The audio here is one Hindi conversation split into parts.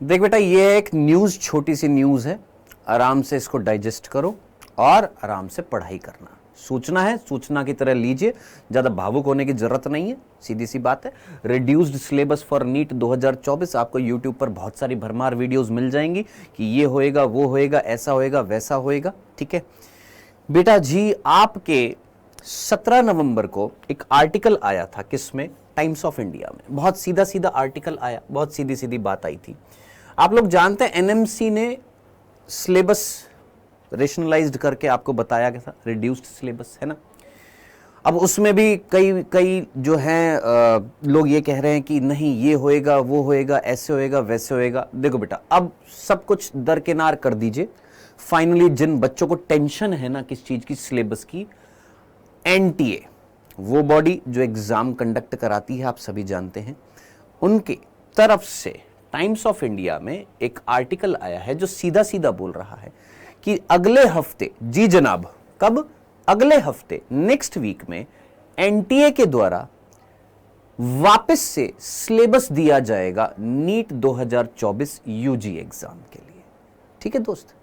देख बेटा, ये एक न्यूज, छोटी सी न्यूज है, आराम से इसको डाइजेस्ट करो और आराम से पढ़ाई करना। सूचना है, सूचना की तरह लीजिए, ज्यादा भावुक होने की जरूरत नहीं है, सीधी सी बात है। रिड्यूस्ड सिलेबस फॉर नीट 2024, आपको यूट्यूब पर बहुत सारी भरमार वीडियोस मिल जाएंगी कि ये होएगा, वो होएगा, ऐसा होएगा, वैसा होएगा। ठीक है बेटा जी, आपके 17 नवंबर को एक आर्टिकल आया था, किसमें? टाइम्स ऑफ इंडिया में। बहुत सीधा सीधा आर्टिकल आया, बहुत सीधी सीधी बात आई थी। आप लोग जानते हैं एनएमसी ने सिलेबस रेशनलाइज्ड करके आपको बताया गया था, रिड्यूस्ड सिलेबस, है ना। अब उसमें भी कई कई जो हैं लोग ये कह रहे हैं कि नहीं, ये होएगा, वो होएगा, ऐसे होएगा, वैसे होएगा। देखो बेटा, अब सब कुछ दरकिनार कर दीजिए। फाइनली जिन बच्चों को टेंशन है ना किस चीज की, सिलेबस की, एनटीए, वो बॉडी जो एग्जाम कंडक्ट कराती है, आप सभी जानते हैं, उनके तरफ से टाइम्स ऑफ इंडिया में एक आर्टिकल आया है जो सीधा सीधा बोल रहा है कि अगले हफ्ते, जी जनाब, कब? अगले हफ्ते, नेक्स्ट वीक में एनटीए के द्वारा वापस से सिलेबस दिया जाएगा नीट 2024 यूजी एग्जाम के लिए। ठीक है दोस्त,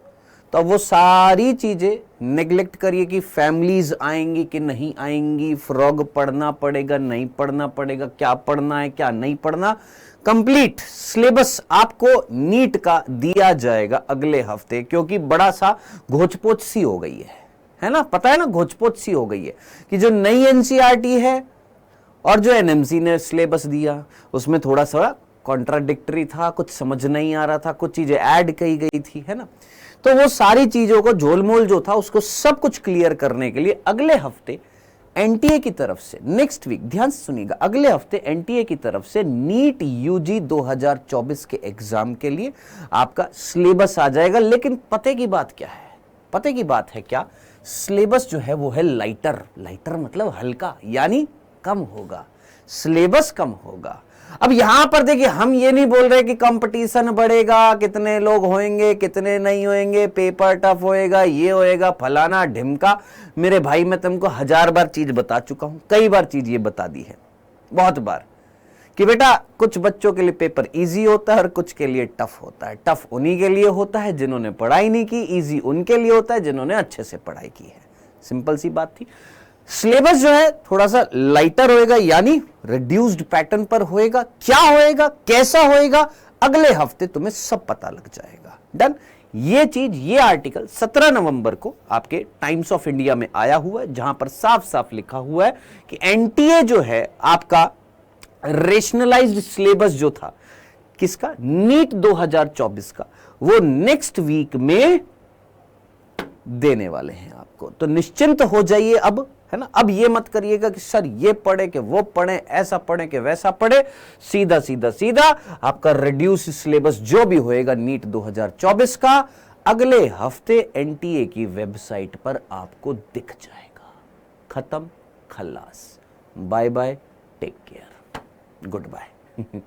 तो अब वो सारी चीजें नेग्लेक्ट करिए कि फैमिलीज आएंगी कि नहीं आएंगी, फ्रॉग पढ़ना पड़ेगा, नहीं पढ़ना पड़ेगा, क्या पढ़ना है, क्या नहीं पढ़ना। कंप्लीट सिलेबस आपको नीट का दिया जाएगा अगले हफ्ते, क्योंकि बड़ा सा घोचपोच सी हो गई है ना, पता है ना, घोचपोच सी हो गई है कि जो नई एनसीईआरटी है और जो एनएमसी ने सिलेबस दिया, उसमें थोड़ा सा कॉन्ट्राडिक्टरी था, कुछ समझ नहीं आ रहा था, कुछ चीजें ऐड की गई थी, है ना। तो वो सारी चीजों को, झोलमोल जो था, उसको सब कुछ क्लियर करने के लिए अगले हफ्ते एनटीए की तरफ से, नेक्स्ट वीक, ध्यान से सुनिएगा, अगले हफ्ते एनटीए की तरफ से नीट यूजी 2024 के एग्जाम के लिए आपका सिलेबस आ जाएगा। लेकिन पते की बात क्या है? पते की बात है क्या? सिलेबस जो है वो है लाइटर। लाइटर मतलब हल्का, यानी कम होगा, सिलेबस कम होगा। अब यहां पर देखिए, हम ये नहीं बोल रहे कि कंपटीशन बढ़ेगा, कितने लोग होंगे, कितने नहीं होंगे, पेपर टफ होएगा, ये होएगा, फलाना ढिमका। मेरे भाई, मैं तुमको 1000 बार चीज बता चुका हूं, कई बार चीज ये बता दी है, बहुत बार, कि बेटा कुछ बच्चों के लिए पेपर इजी होता है और कुछ के लिए टफ होता है। टफ उन्हीं के लिए होता है जिन्होंने पढ़ाई नहीं की, इजी उनके लिए होता है जिन्होंने अच्छे से पढ़ाई की है। सिंपल सी बात थी। सिलेबस जो है थोड़ा सा लाइटर होएगा, यानी रिड्यूस्ड पैटर्न पर होएगा। क्या होएगा, कैसा होएगा, अगले हफ्ते तुम्हें सब पता लग जाएगा। डन। ये चीज, ये आर्टिकल 17 नवंबर को आपके टाइम्स ऑफ इंडिया में आया हुआ है, जहां पर साफ साफ लिखा हुआ है कि एनटीए जो है आपका रेशनलाइज्ड सिलेबस जो था, किसका? नीट 2024 का, वो नेक्स्ट वीक में देने वाले हैं आपको। तो निश्चिंत हो जाइए अब, है ना। अब ये मत करिएगा कि सर ये पढ़े कि वो पढ़े, ऐसा पढ़े कि वैसा पढ़े। सीधा सीधा सीधा आपका रिड्यूस सिलेबस जो भी होएगा नीट 2024 का, अगले हफ्ते एनटीए की वेबसाइट पर आपको दिख जाएगा। खत्म, खल्लास, bye bye, take care, good bye.